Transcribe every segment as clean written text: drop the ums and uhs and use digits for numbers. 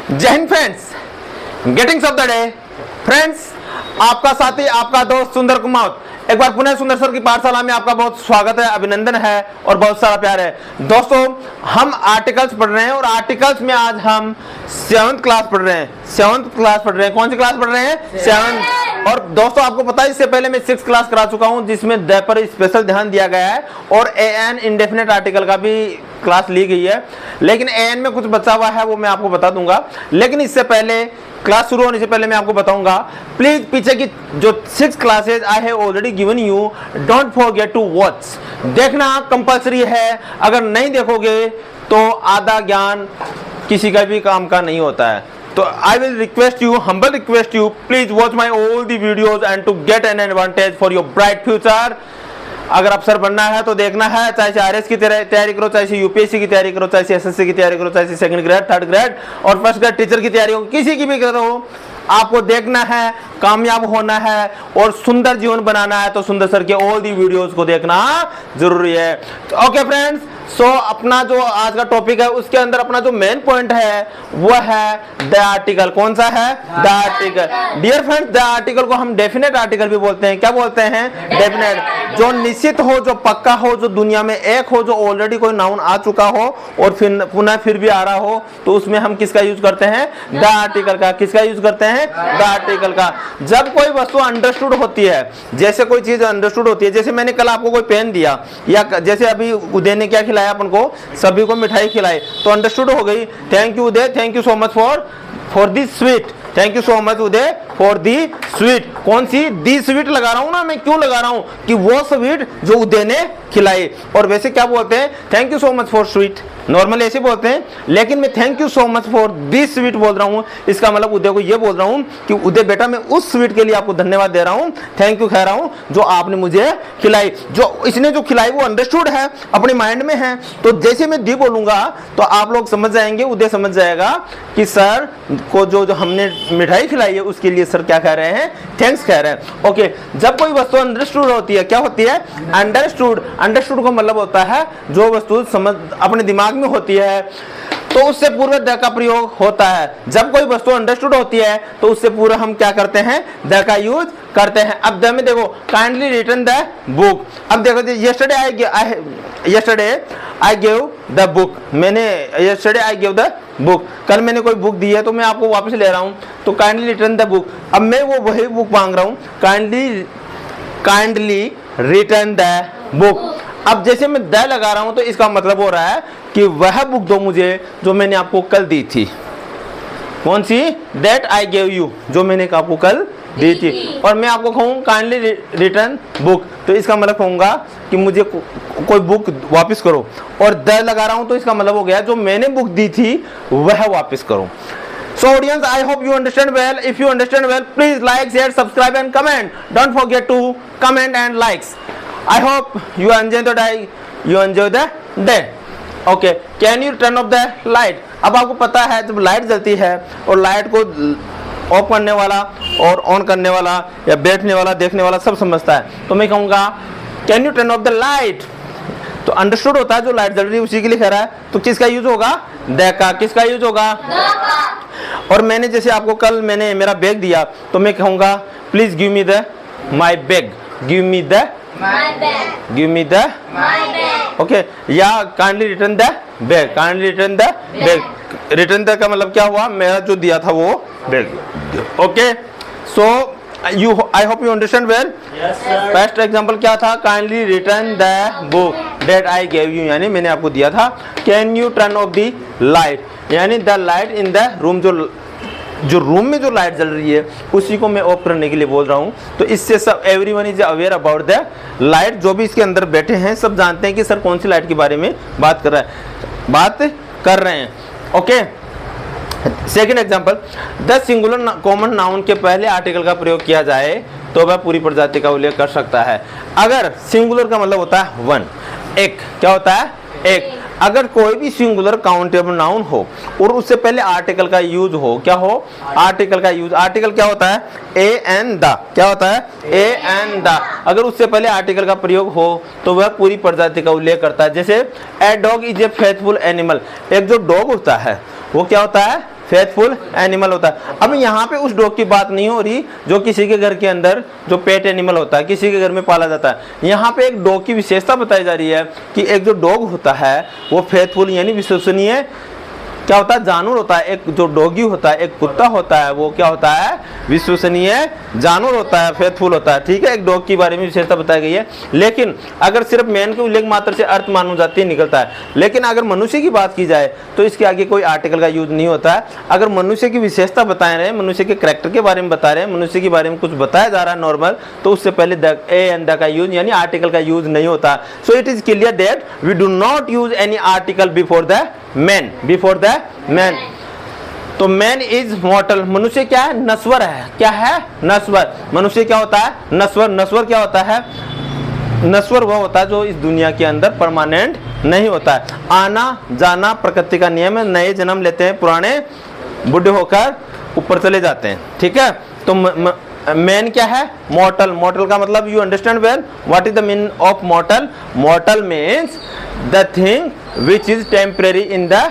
जय हिंद friends, greetings of the day. Friends, आपका साथी, आपका दोस्त सुंदर कुमार एक बार पुनः सुंदर सर की पाठशाला में आपका बहुत स्वागत है, अभिनंदन है और बहुत सारा प्यार है। दोस्तों, हम आर्टिकल्स पढ़ रहे हैं और आर्टिकल्स में आज हम 7th क्लास पढ़ रहे हैं। 7th क्लास पढ़ रहे हैं। कौन सी क्लास पढ़ रहे हैं? 7th। और दोस्तों, आपको पता है इससे पहले मैं 6th क्लास करा चुका हूं, जिसमें द पर स्पेशल ध्यान दिया गया है और एन इंडेफिनेट आर्टिकल का भी क्लास ली गई है, लेकिन एन में कुछ बचा हुआ है, वो मैं आपको बता दूंगा। लेकिन इससे पहले, क्लास शुरू होने से पहले मैं आपको बताऊंगा, प्लीज पीछे की जो 6 classes I have already given you, don't forget to watch. देखना कंपल्सरी है, अगर नहीं देखोगे तो आधा ज्ञान किसी का भी काम का नहीं होता है। तो I will request you, humble request you, please watch my all the videos and to get an advantage for your bright future. अगर अफसर बनना है तो देखना है, चाहे से आरएस की तैयारी करो, चाहे से यूपीएससी की तैयारी करो, चाहे से एसएससी की तैयारी करो, चाहे से सेकंड ग्रेड, थर्ड ग्रेड और फर्स्ट ग्रेड टीचर की तैयारी हो, किसी की भी करो, आपको देखना है, कामयाब होना है और सुंदर जीवन बनाना है तो सुंदर सर के ऑल दी वीडियोस को देखना जरूरी है। ओके फ्रेंड्स, सो अपना जो आज का टॉपिक है उसके अंदर अपना जो मेन पॉइंट है वो है द आर्टिकल। कौन सा है? The article. Dear friends, the article को हम डेफिनेट आर्टिकल भी बोलते हैं। क्या बोलते हैं? डेफिनेट। जो निश्चित हो, जो पक्का हो, जो दुनिया में एक हो, जो ऑलरेडी कोई नाउन आ चुका हो और फिर पुनः फिर भी आ रहा हो, तो उसमें हम किसका यूज करते हैं? द आर्टिकल का। किसका यूज करते हैं? द आर्टिकल का। जब कोई वस्तु अंडरस्टूड होती है, जैसे कोई चीज अंडरस्टूड होती है, जैसे मैंने कल आपको कोई पेन दिया, या जैसे अभी उदय ने क्या खिलाया अपन को, सभी को मिठाई खिलाई, तो अंडरस्टूड हो गई। Thank you Uday, thank you so much for this sweet. Thank you so much Uday for the sweet. कौन सी? दी स्वीट लगा रहा हूं ना मैं। क्यों लगा रहा हूं? कि वो स्वीट जो उदय ने खिलाई। और वैसे क्या बोलते हैं? Thank you so much for sweet. Normal ऐसे बोलते हैं, लेकिन मैं thank you so much for this sweet बोल रहा हूं। इसका मतलब उदय को ये बोल रहा हूं कि उदय बेटा, मैं उस स्वीट के लिए आपको धन्यवाद दे रहा हूं, थैंक यू कह रहा हूं जो आपने मुझे खिलाई। जो इसने जो खिलाई वो अंडरस्टूड है, अपने माइंड में है। तो जैसे मैं दी बोलूंगा तो आप लोग समझ जाएंगे, उदय समझ जाएगा कि सर को जो हमने मिठाई खिलाई है उसके लिए सर क्या कह रहे हैं? थैंक्स कह रहे हैं। ओके, जब कोई वस्तु अंडरस्टूड होती है, क्या होती है? अंडरस्टूड। अंडरस्टूड का मतलब होता है जो वस्तु समझ अपने दिमाग में होती है तो उससे पूर्व द का प्रयोग होता है। जब कोई वस्तु अंडरस्टूड होती है तो उससे पूर्व हम क्या करते हैं? द का यूज करते हैं। अब द में देखो, काइंडली रिटर्न द बुक। अब देखो, yesterday I give the book. मैंने yesterday I give the book, कल मैंने कोई बुक दी है तो मैं आपको वापस ले रहा हूं, तो काइंडली रिटर्न द बुक। अब मैं वो वही बुक मांग रहा हूं, काइंडली रिटर्न द बुक। अब जैसे मैं द लगा रहा हूं तो इसका मतलब हो रहा है कि वह बुक दो मुझे जो मैंने आपको कल दी थी। कौन सी? दैट आई गेव यू, जो मैंने आपको कल दी थी। और मैं आपको कहूँ काइंडली रिटर्न बुक, तो इसका मतलब कहूँगा कि मुझे कोई बुक वापस करो। और द लगा रहा हूँ तो इसका मतलब हो गया जो मैंने बुक दी थी वह वापस करो। So audience, I hope you understand well. If you understand well, please like, share, subscribe and comment. Don't forget to comment and likes. I hope you enjoy the day. You enjoy the day. Okay. Can you turn off the light? अब आपको पता है जब light जलती है और light को of करने वाला और ऑन करने वाला या बैठने वाला, देखने वाला सब समझता है। तो मैं कहूँगा can you turn off the light. तो अंडरस्टूड होता है जो लाइट जल रही है उसी के लिए कह रहा है, तो किसका यूज होगा? द का। किसका यूज होगा? और मैंने जैसे आपको कल मैंने मेरा बैग दिया तो मैं कहूँगा please give me the my bag, give me the give me the okay, या kindly return the bag, kindly return the bag. Return the का मतलब क्या हुआ? मेरा जो दिया था वो bag. Okay, so I hope you understand well. First example क्या था? Kindly return the book that I gave you, यानी मैंने आपको दिया था। Can you turn off the light, यानी the light in the room, जो रूम में जो लाइट जल रही है उसी को मैं ऑफ करने के लिए बोल रहा हूँ। तो इससे सब everyone is aware about the light. जो भी इसके अंदर बैठे हैं सब जानते हैं कि सर कौन सी लाइट के बारे में बात कर रहे हैं। Okay, second example, the singular common noun के पहले आर्टिकल का प्रयोग किया जाए तो वह पूरी प्रजाति का उल्लेख कर सकता है। अगर सिंगुलर का मतलब होता है वन, एक। क्या होता है? एक। अगर कोई भी सिंगुलर काउंटेबल नाउन हो और उससे पहले आर्टिकल का यूज हो, क्या हो? आर्टिकल का यूज। आर्टिकल क्या होता है? ए एंड द। क्या होता है? ए एंड द। अगर उससे पहले आर्टिकल का प्रयोग हो तो वह पूरी प्रजाति का उल्लेख करता है। जैसे a dog is a faithful animal. एक जो डॉग होता है वो क्या होता है? फेथफुल एनिमल होता है। अब यहाँ पे उस डॉग की बात नहीं हो रही जो किसी के घर के अंदर जो पेट एनिमल होता है, किसी के घर में पाला जाता है। यहाँ पे एक डॉग की विशेषता बताई जा रही है कि एक जो डॉग होता है वो फेथफुल यानी विश्वसनीय क्या होता है, जानवर होता है। एक जो डॉगी होता है, एक कुत्ता होता है, वो क्या होता है, विश्वसनीय जानवर होता है, फेथफुल होता है। ठीक है, एक डॉग के बारे में विशेषता बताई गई है। लेकिन अगर सिर्फ मैन के उल्लेख मात्र से अर्थ मानव जाति निकलता है, लेकिन अगर मनुष्य की बात की जाए तो इसके आगे कोई आर्टिकल का यूज नहीं होता है। अगर मनुष्य की विशेषता बता रहे हैं, मनुष्य के कैरेक्टर के बारे में बता रहे हैं, मनुष्य के बारे में कुछ बताया जा रहा है नॉर्मल, तो उससे पहले द ए एंड द का यूज यानी आर्टिकल का यूज नहीं होता। So it is clear that we do not use any article before the man, before the man. तो मैन इज मॉर्टल, मनुष्य क्या है, नश्वर है। क्या है, नश्वर। मनुष्य क्या होता है, नश्वर। नश्वर क्या होता है, नश्वर वह होता है जो इस दुनिया के अंदर परमानेंट नहीं होता है। आना जाना प्रकृति का नियम है, नए जन्म लेते हैं, पुराने बुढ़े होकर ऊपर चले जाते हैं। ठीक है, तो मैन क्या है, मॉर्टल। मॉर्टल का मतलब you understand well what is the meaning of मॉर्टल। मॉर्टल means the thing which is temporary in the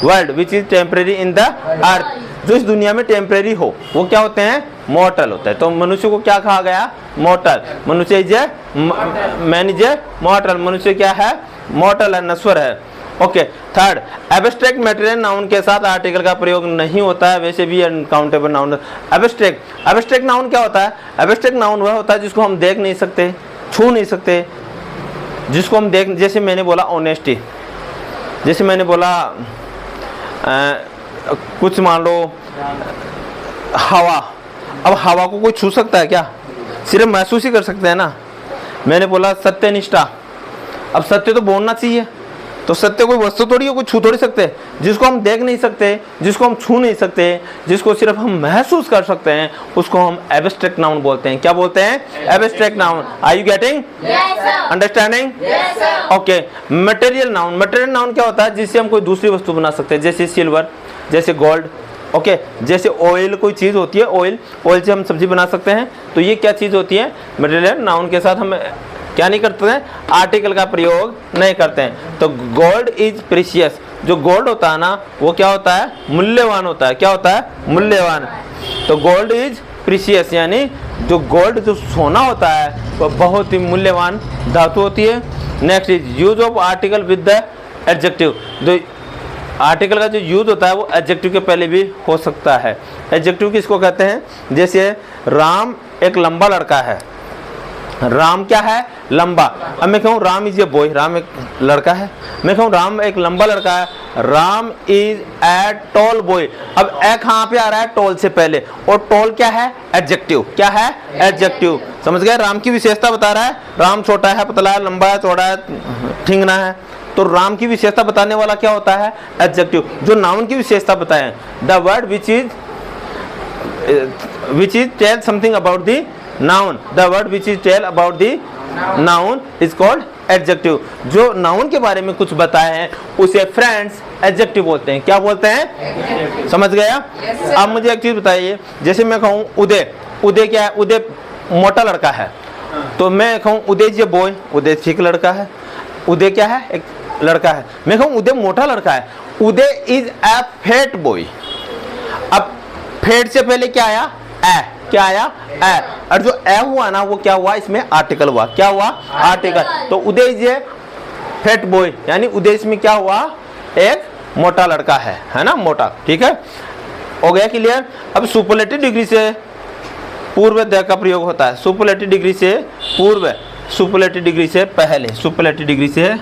world, which is temporary in the earth. जो इस दुनिया में टेम्परेरी हो वो क्या होते हैं, मॉर्टल होता है। तो मनुष्य को क्या कहा गया, मॉर्टल। मनुष्य is a, man is a मॉर्टल। मनुष्य क्या है, मॉर्टल है, नश्वर है। Okay, third, abstract material noun के साथ आर्टिकल का प्रयोग नहीं होता है, वैसे भी uncountable noun. Abstract, abstract noun क्या होता है, एब्स्ट्रैक्ट नाउन वह होता है जिसको हम देख नहीं सकते, छू नहीं सकते, जिसको हम देख, जैसे मैंने बोला ऑनेस्टी, जैसे मैंने बोला कुछ मान लो हवा। अब हवा को कोई छू सकता है क्या, सिर्फ महसूस ही कर सकते हैं ना। मैंने बोला सत्यनिष्ठा, अब सत्य तो बोलना चाहिए, तो सत्य कोई वस्तु थोड़ी है, कोई छू थोड़ी सकते। जिसको हम देख नहीं सकते, जिसको हम छू नहीं सकते, जिसको सिर्फ हम महसूस कर सकते हैं, उसको हम एब्स्ट्रैक्ट नाउन बोलते हैं। क्या बोलते हैं, abstract noun. Are you getting, understanding? Okay, material noun. Material noun क्या होता है, जिससे हम कोई दूसरी वस्तु बना सकते हैं, जैसे सिल्वर, जैसे गोल्ड। ओके, जैसे ऑयल कोई चीज होती है, ऑयल, ऑयल से हम सब्जी बना सकते हैं। तो ये क्या चीज होती है, मटेरियल नाउन के साथ हम क्या नहीं करते हैं, आर्टिकल का प्रयोग नहीं करते हैं। तो गोल्ड इज प्रीशियस, जो गोल्ड होता है ना वो क्या होता है, मूल्यवान होता है। क्या होता है, मूल्यवान। तो गोल्ड इज प्रीशियस यानी जो गोल्ड, जो सोना होता है वो बहुत ही मूल्यवान धातु होती है। Next is use of article with the adjective. जो आर्टिकल का जो यूज होता है वो एडजेक्टिव के पहले भी हो सकता है। एडजेक्टिव किसको कहते हैं, जैसे राम एक लंबा लड़का है। राम क्या है, लंबा। अब मैं कहूँ Ram is a boy, Ram एक लड़का है। मैं कहूँ राम एक लंबा लड़का है, Ram is a tall boy. अब ए कहाँ पे आ रहा है, टॉल से पहले, और टॉल क्या है, एडजेक्टिव। क्या है, एडजेक्टिव। समझ गए, राम की विशेषता बता रहा है, राम छोटा है, पतला है, लंबा है, चौड़ा है, ठिंगना है। तो राम की विशेषता बताने वाला क्या होता है, एडजेक्टिव। जो नाउन की विशेषता बताएं, the word which is tell something about the noun, the word which is tell about the noun is called adjective। जो नाउन के बारे में कुछ बताए हैं उसे फ्रेंड्स एडजेक्टिव बोलते हैं। क्या बोलते हैं, समझ गया? अब मुझे एक चीज बताइए, जैसे मैं कहूँ उदय, उदय क्या है, उदय मोटा लड़का है। तो मैं कहूँ उदय जी बॉय, उदय ठीक लड़का है। उदय क्या है, एक लड़का है। मैं कहूँ उदय मोटा लड़का है, उदय इज ए फैट बॉय। अब फैट से पहले क्या आया, ए। क्या आया, ए। और जो ए हुआ ना वो क्या हुआ, इसमें आर्टिकल हुआ। क्या हुआ, आर्टिकल। तो उदय इज ए फैट बॉय यानी उदय इसमें क्या हुआ, एक मोटा लड़का है ना, मोटा। ठीक है, हो गया क्लियर? अब सुपरलेटिव डिग्री से पूर्व द का प्रयोग होता है। सुपरलेटिव डिग्री से पूर्व, सुपरलेटिव डिग्री से पहले, सुपरलेटिव डिग्री से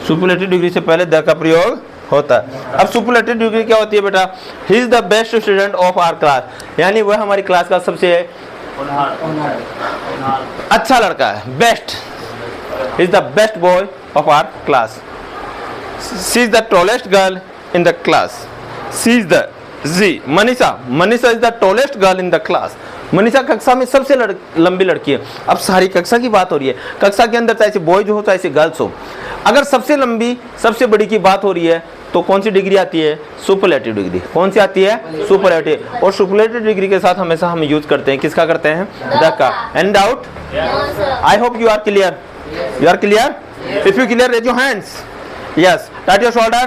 सुपरलेटिव डिग्री से पहले द का प्रयोग होता है। अब सुपरलेटिव डिग्री क्या होती है बेटा, he is the best student of our class, यानी वह हमारी क्लास का सबसे अच्छा लड़का है, best. He is the best boy of our class. She is the tallest girl in the class. She is the जी Manisha, Manisha is the tallest girl in the class. Manisha कक्षा में सबसे लंबी लड़की है। अब सारी कक्षा की बात हो रही है, कक्षा के अंदर चाहे बॉयज हो चाहे गर्ल्स हो। अगर सबसे लंबी सबसे बड़ी की बात हो रही है तो कौन सी डिग्री आती है, सुपरलेटिव डिग्री। कौन सी आती है, सुपरलेटिव। और सुपरलेटिव डिग्री के साथ हमेशा हम यूज करते हैं, किसका करते हैं, द का। Any doubt? I hope you are clear, you are clear. If you clear, raise your hands. Yes. Touch your shoulder.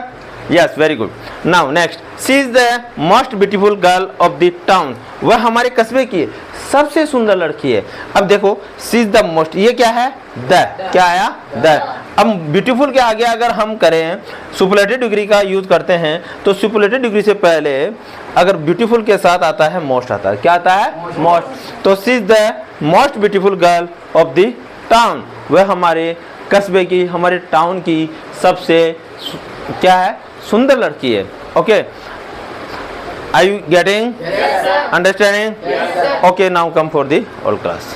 Yes, very good. Now next, she is the most beautiful girl of the town. वह हमारे कस्बे की सबसे सुंदर लड़की है. अब देखो, she is the most, ये क्या है? The, क्या आया? The. अब ब्यूटीफुल के आगे अगर हम करें सुपरलेटिव डिग्री का यूज करते हैं तो सुपरलेटिव डिग्री से पहले अगर ब्यूटीफुल के साथ आता है मोस्ट आता है. क्या आता है? मोस्ट. तो she is the most beautiful girl of the town. वह हमारे कस्बे की, हमारे टाउन की सबसे क्या है? सुंदर लड़की है. Okay, are you getting? Understanding? Okay, now come for the all class.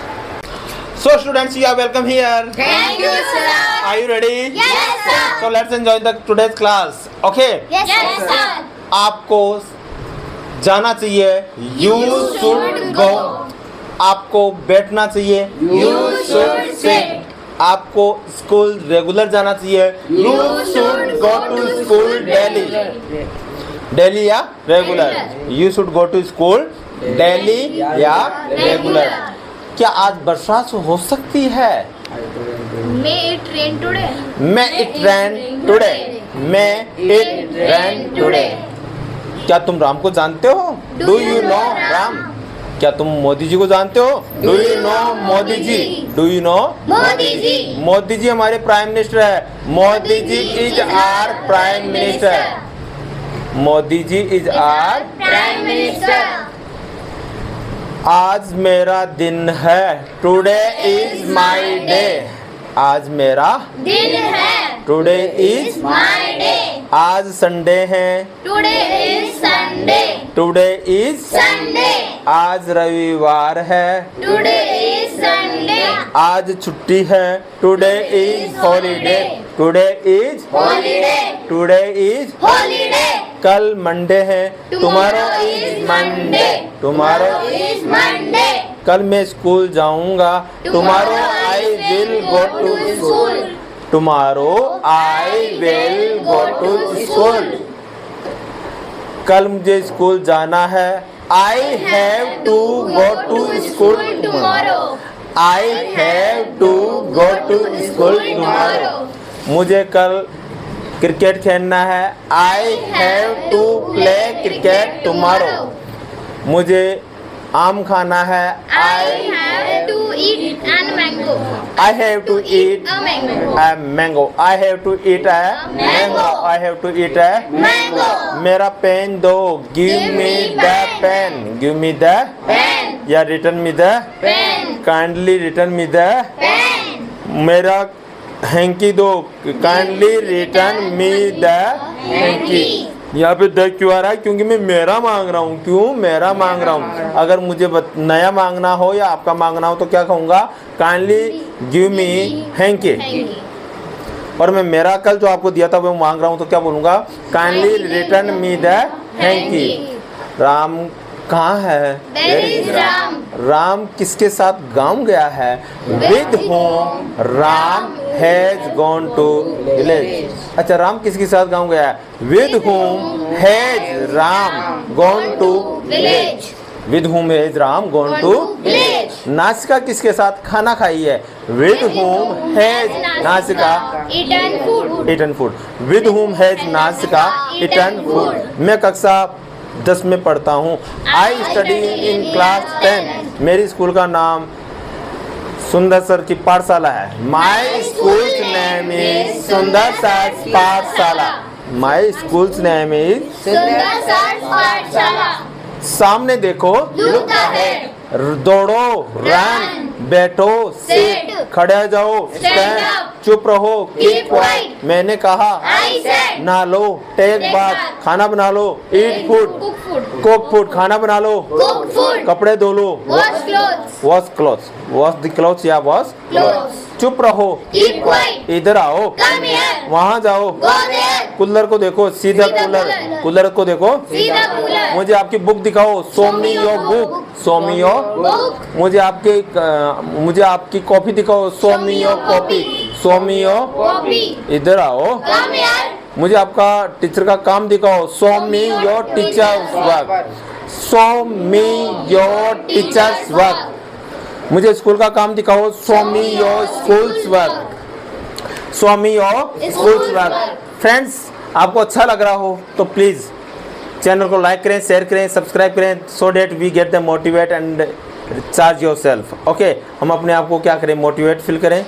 So students, you are welcome here. Thank you, sir. Are you ready? Yes, sir. So let's enjoy the today's class. Okay, Yes, sir. आपको जाना चाहिए. You should go. आपको बैठना चाहिए. You should sit. आपको school regular जाना चाहिए. You should go to school daily. Daily या regular? You should go to school daily या रेगुलर. क्या आज बरसात हो सकती है? May it rain today? मैं इट रैन टुडे. मैं इट रैन टुडे. क्या तुम राम को जानते हो? Do you know Ram? क्या तुम मोदी जी को जानते हो? Do you know Modi ji? Do you know Modi ji. Modi ji हमारे प्राइम मिनिस्टर है. Modi ji is our prime minister. Modi ji is our. Prime Minister. आज मेरा दिन है. Today is my day. आज मेरा दिन है. Today is. My day. आज संडे है. Today is Sunday. Today is. Sunday. आज रविवार है. Today is Sunday. आज छुट्टी है. Today is holiday. Today is. Holiday. Today is. Holiday. कल मंडे है. Tomorrow is Monday. Tomorrow. is Monday. कल मैं स्कूल जाऊंगा. Tomorrow I will go to school. Tomorrow I will go to school. कल मुझे स्कूल जाना है. I have to go to school tomorrow. I have to go to school tomorrow. मुझे कल cricket खेलना है. I have to play cricket tomorrow. मुझे आम खाना है. I have to eat an mango. I have to eat A mango. a mango. I have to eat a mango. I have to eat a Mango. मेरा pen दो. Give me the pen. Give me the Pen. या return me the Pen. kindly return me the Pen. मेरा hanky दो. Kindly return me the hanky. यहाँ पे the क्यों आ रहा है? क्योंकि मैं मेरा मांग रहा हूँ. क्यों मेरा मांग रहा हूँ? अगर मुझे नया मांगना हो या आपका मांगना हो तो क्या कहूँगा? Kindly give me hanky. और मैं मेरा कल जो आपको दिया था वो मांग रहा हूँ तो क्या बोलूँगा? Kindly return me the hanky. Ram कहाँ है? There is Ram. राम किसके साथ गांव गया है? With whom Ram has gone to village. अच्छा, राम किसके साथ गांव गया है? With whom has Ram gone to Village. With whom has Ram gone to Village. Nasika किसके साथ खाना खाई है? With whom has Nasika Eaten food. Eaten food. With whom has Nasika eaten food. मैं कक्षा 10 में पढ़ता हूँ. I study in class 10. मेरी स्कूल का नाम सुंदर सर की पाठशाला है. माई स्कूल नेम इज सुंदर सर पाठशाला. My school name is. Sundar Sars Pathshala. सामने देखो. Look ahead. दौड़ो. रन. बैठो. Sit. खड़े हो जाओ. Stand up. चुप रहो. Keep quiet. मैंने कहा. I said. नहा लो. Take Take bath. bath. खाना बना लो. Eat food. Cook food. Cook food. खाना बना लो. Cook food. कपड़े धो लो. Wash clothes. Wash cloth. Wash the cloth या वॉश. Clothes. चुप रहो. Keep quiet. इधर आओ. Come here. वहाँ जाओ. Go there. कूलर को देखो. सीधा सीधा कूलर. कूलर. कूलर को देखो. See the cooler. मुझे आपकी बुक दिखाओ. Show me your book. Show me your. Book. मुझे आपकी कॉपी दिखाओ. Show me your copy. Show me your. Copy. इधर आओ. Come here. मुझे आपका टीचर का काम दिखाओ. Show me your teacher's work. Show me your teacher's work. मुझे स्कूल का काम दिखाओ. Show me your school's work. स्वामी ऑफ स्कूल वर्क। फ्रेंड्स, आपको अच्छा लग रहा हो तो प्लीज़ चैनल को लाइक करें, शेयर करें, सब्सक्राइब करें, so that we get the motivate and charge yourself. Okay, हम अपने आप को क्या करें, मोटिवेट फील करें।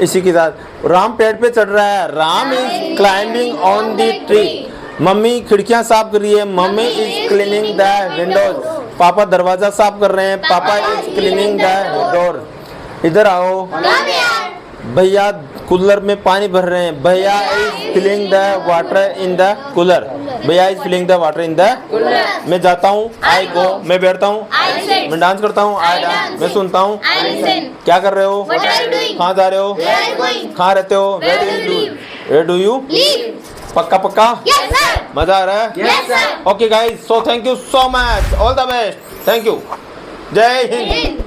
इसी के साथ राम पेड़ पे चढ़ रहा है, Ram is climbing on the tree. Mummy खिड़कियां साफ कर रही है, mummy is cleaning the Windows. पापा दरवाजा साफ कर रहे हैं, पापा इज क्लीनिंग द डोर। इधर आओ। भैया कूलर में पानी भर रहे हैं, भैया is filling the water in the cooler. भैया is filling the water in the cooler. मैं जाता हूँ, आई गो। मैं बैठता हूँ, मैं डांस करता हूँ, आई डांस। मैं सुनता हूँ, क्या कर रहे हो, कहाँ जा रहे हो, कहाँ रहते हो, वेयर डू यू। पक्का पक्का मजा आ रहा है। Okay guys, so thank you so much, all the best, thank you, जय हिंद।